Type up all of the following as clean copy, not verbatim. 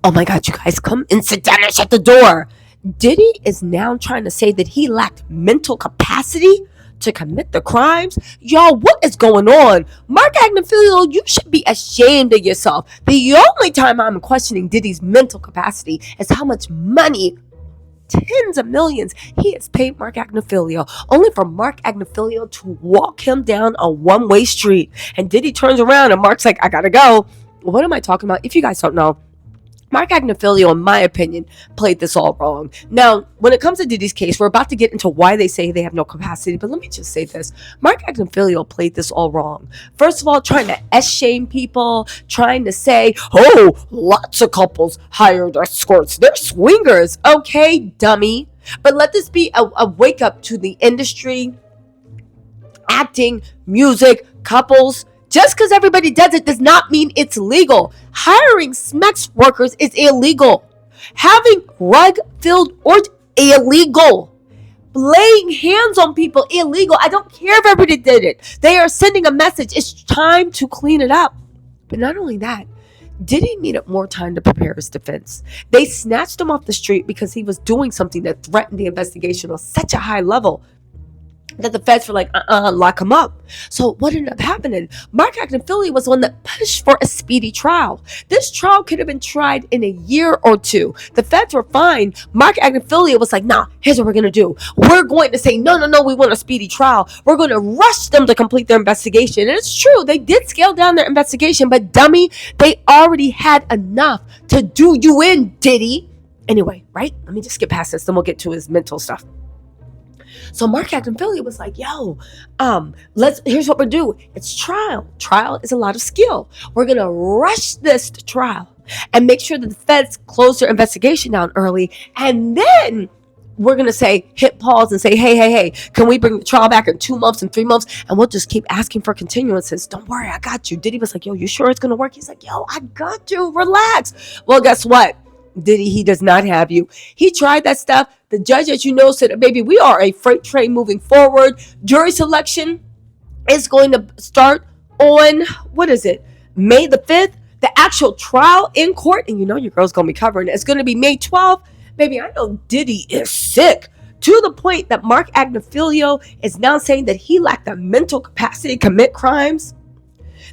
Oh my God, you guys, come and sit down and shut the door. Diddy is now trying to say that he lacked mental capacity to commit the crimes. Y'all, what is going on? Mark Agnifilo, you should be ashamed of yourself. The only time I'm questioning Diddy's mental capacity is how much money, tens of millions, he has paid Mark Agnifilo, only for Mark Agnifilo to walk him down a one-way street. And Diddy turns around and Mark's like, I gotta go. What am I talking about? If you guys don't know, Mark Agnifilo, in my opinion, played this all wrong. Now, when it comes to Diddy's case, we're about to get into why they say they have no capacity, but let me just say this. Mark Agnifilo played this all wrong. First of all, trying to S-shame people, trying to say, oh, lots of couples hired escorts. They're swingers. Okay, dummy. But let this be a wake-up to the industry, acting, music, couples. Just because everybody does it does not mean it's legal. Hiring sex workers is illegal. Having rug-filled orgies, illegal. Laying hands on people, illegal. I don't care if everybody did it. They are sending a message. It's time to clean it up. But not only that, Diddy needed more time to prepare his defense. They snatched him off the street because he was doing something that threatened the investigation on such a high level that the feds were like, lock him up. So what ended up happening? Mark Agnifilo was the one that pushed for a speedy trial. This trial could have been tried in a year or two. The feds were fine. Mark Agnifilo was like, nah, here's what we're going to do. We're going to say, no, we want a speedy trial. We're going to rush them to complete their investigation. And it's true, they did scale down their investigation, but dummy, they already had enough to do you in, Diddy. Anyway, right? Let me just skip past this, then we'll get to his mental stuff. So Mark Agnifilo was like, yo, here's what we're doing. It's trial. Trial is a lot of skill. We're going to rush this to trial and make sure that the feds close their investigation down early. And then we're going to say, hit pause and say, hey, can we bring the trial back in 2 months and 3 months? And we'll just keep asking for continuances. Don't worry, I got you. Diddy was like, yo, you sure it's going to work? He's like, yo, I got you. Relax. Well, guess what? Diddy, he does not have you. He tried that stuff. The judge, as you know, said, baby, we are a freight train moving forward. Jury selection is going to start on, May the 5th. The actual trial in court, and you know your girl's going to be covering it, it's going to be May 12th. Baby, I know Diddy is sick to the point that Mark Agnifilo is now saying that he lacked the mental capacity to commit crimes.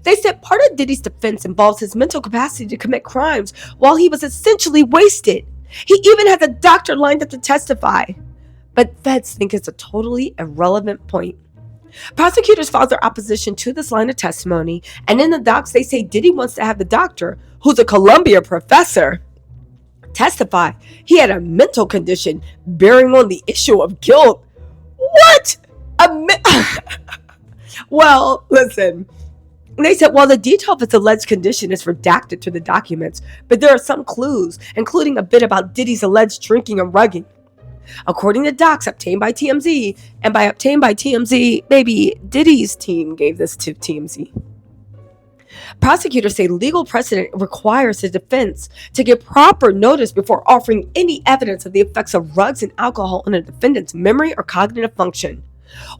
They said part of Diddy's defense involves his mental capacity to commit crimes while he was essentially wasted. He even has a doctor lined up to testify. But feds think it's a totally irrelevant point. Prosecutors filed their opposition to this line of testimony, and in the docs they say Diddy wants to have the doctor, who's a Columbia professor, testify he had a mental condition bearing on the issue of guilt. What? Well, listen. They said, the detail of its alleged condition is redacted to the documents, but there are some clues, including a bit about Diddy's alleged drinking and rugging. According to docs obtained by TMZ, and by obtained by TMZ, baby, Diddy's team gave this to TMZ. Prosecutors say legal precedent requires the defense to give proper notice before offering any evidence of the effects of drugs and alcohol on a defendant's memory or cognitive function.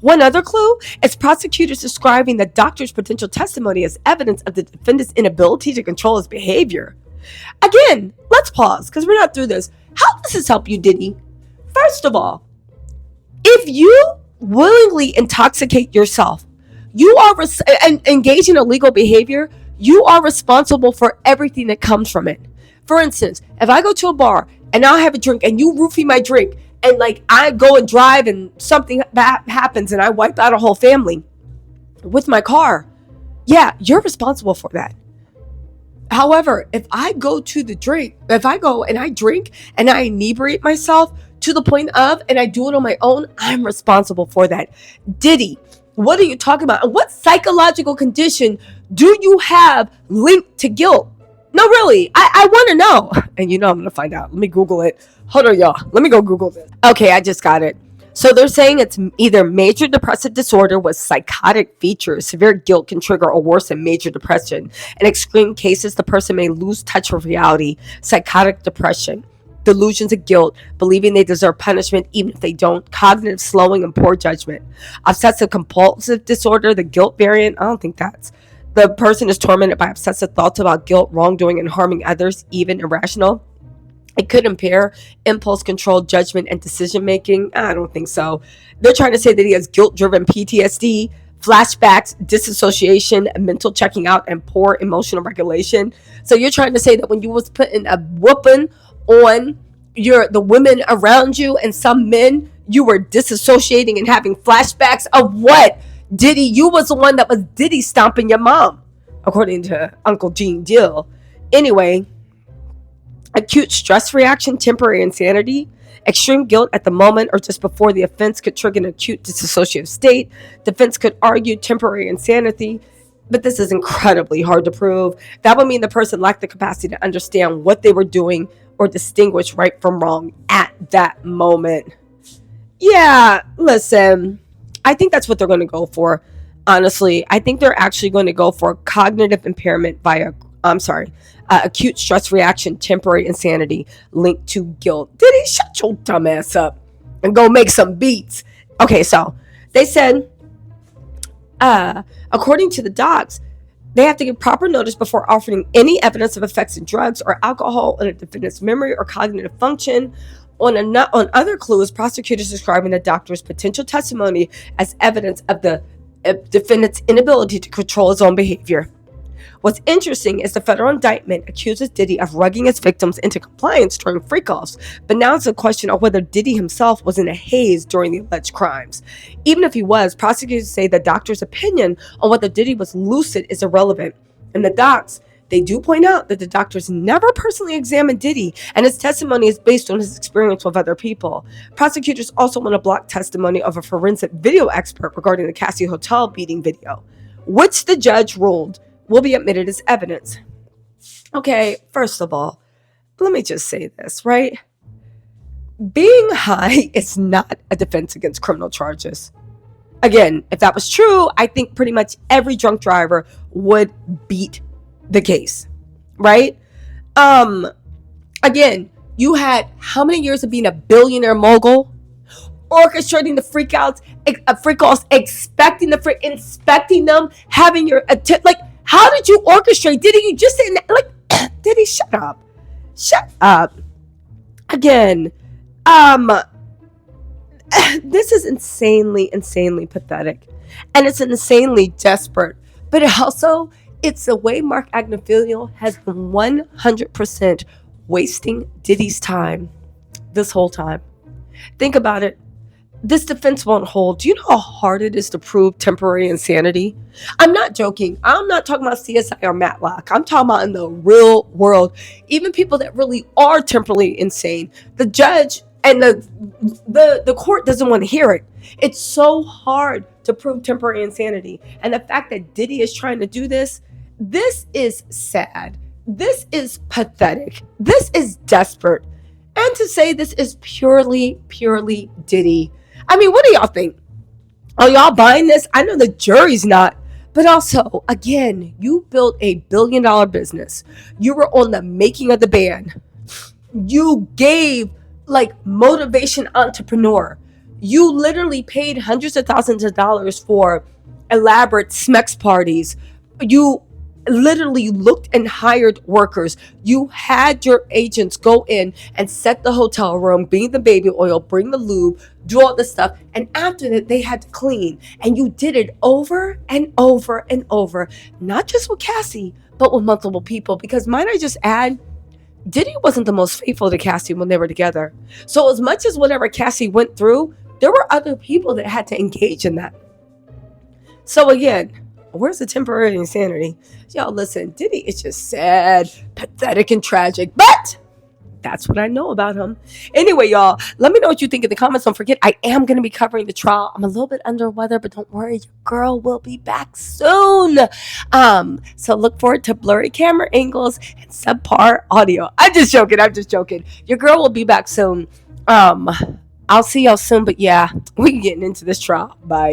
One other clue is prosecutors describing the doctor's potential testimony as evidence of the defendant's inability to control his behavior. Again, let's pause because we're not through this. How does this help you, Diddy? First of all, if you willingly intoxicate yourself, you are engaged in illegal behavior, you are responsible for everything that comes from it. For instance, if I go to a bar and I'll have a drink and you roofie my drink, and I go and drive and something happens and I wipe out a whole family with my car, yeah, you're responsible for that. However, if I go and I drink and I inebriate myself to the point of, and I do it on my own, I'm responsible for that. Diddy, what are you talking about? And what psychological condition do you have linked to guilt? No, really, I want to know. And I'm going to find out. Let me Google it. Hold on, y'all. Let me go Google this. Okay, I just got it. So they're saying it's either major depressive disorder with psychotic features. Severe guilt can trigger or worsen major depression. In extreme cases, the person may lose touch with reality. Psychotic depression. Delusions of guilt, believing they deserve punishment even if they don't. Cognitive slowing and poor judgment. Obsessive compulsive disorder, the guilt variant. I don't think that's The person is tormented by obsessive thoughts about guilt, wrongdoing, and harming others, even irrational. It could impair impulse control, judgment, and decision making. I don't think so. They're trying to say that he has guilt-driven PTSD, flashbacks, disassociation, mental checking out, and poor emotional regulation. So you're trying to say that when you was putting a whooping on the women around you and some men, you were disassociating and having flashbacks of what? Diddy, you was the one that was Diddy stomping your mom, according to Uncle Gene Dill. Anyway, acute stress reaction, temporary insanity, extreme guilt at the moment or just before the offense could trigger an acute dissociative state. Defense could argue temporary insanity, but this is incredibly hard to prove. That would mean the person lacked the capacity to understand what they were doing or distinguish right from wrong at that moment. Yeah, listen, I think that's what they're going to go for. Honestly, I think they're actually going to go for cognitive impairment via, acute stress reaction, temporary insanity linked to guilt. Diddy, shut your dumb ass up and go make some beats. Okay, so they said, according to the docs, they have to give proper notice before offering any evidence of effects of drugs or alcohol on a defendant's memory or cognitive function. On other clues, prosecutors describing the doctor's potential testimony as evidence of the defendant's inability to control his own behavior. What's interesting is the federal indictment accuses Diddy of rugging his victims into compliance during freak-offs, but now it's a question of whether Diddy himself was in a haze during the alleged crimes. Even if he was, prosecutors say the doctor's opinion on whether Diddy was lucid is irrelevant. In the docs, they do point out that the doctors never personally examined Diddy, and his testimony is based on his experience with other people. Prosecutors also want to block testimony of a forensic video expert regarding the Cassie Hotel beating video, which the judge ruled will be admitted as evidence. Okay, first of all, let me just say this, right? Being high is not a defense against criminal charges. Again, if that was true, I think pretty much every drunk driver would beat the case, right? Again, you had how many years of being a billionaire mogul, orchestrating the freak-offs, expecting inspecting them, having your like, how did you orchestrate? Diddy, you just say, like, Diddy, shut up. Again, this is insanely pathetic, and it's insanely desperate, but it's the way Mark Agnifilo has been 100% wasting Diddy's time this whole time. Think about it. This defense won't hold. Do you know how hard it is to prove temporary insanity? I'm not joking. I'm not talking about CSI or Matlock. I'm talking about in the real world. Even people that really are temporarily insane. The judge and the court doesn't want to hear it. It's so hard to prove temporary insanity. And the fact that Diddy is trying to do this is sad. This is pathetic. This is desperate. And to say this is purely Diddy. I mean, what do y'all think? Are y'all buying this? I know the jury's not. But also, again, you built a $1 billion business. You were on the making of the band. You gave like motivation entrepreneur. You literally paid hundreds of thousands of dollars for elaborate smex parties. You literally looked and hired workers. You had your agents go in and set the hotel room, bring the baby oil, bring the lube, do all this stuff. And after that, they had to clean. And you did it over and over and over, not just with Cassie, but with multiple people. Because might I just add, Diddy wasn't the most faithful to Cassie when they were together. So as much as whatever Cassie went through, there were other people that had to engage in that. So again, where's the temporary insanity? Y'all listen, Diddy is just sad, pathetic, and tragic. But that's what I know about him. Anyway, y'all, let me know what you think in the comments. Don't forget, I am going to be covering the trial. I'm a little bit under weather, but don't worry, your girl will be back soon. So look forward to blurry camera angles and subpar audio. I'm just joking. Your girl will be back soon. I'll see y'all soon, but yeah, we're getting into this trial. Bye.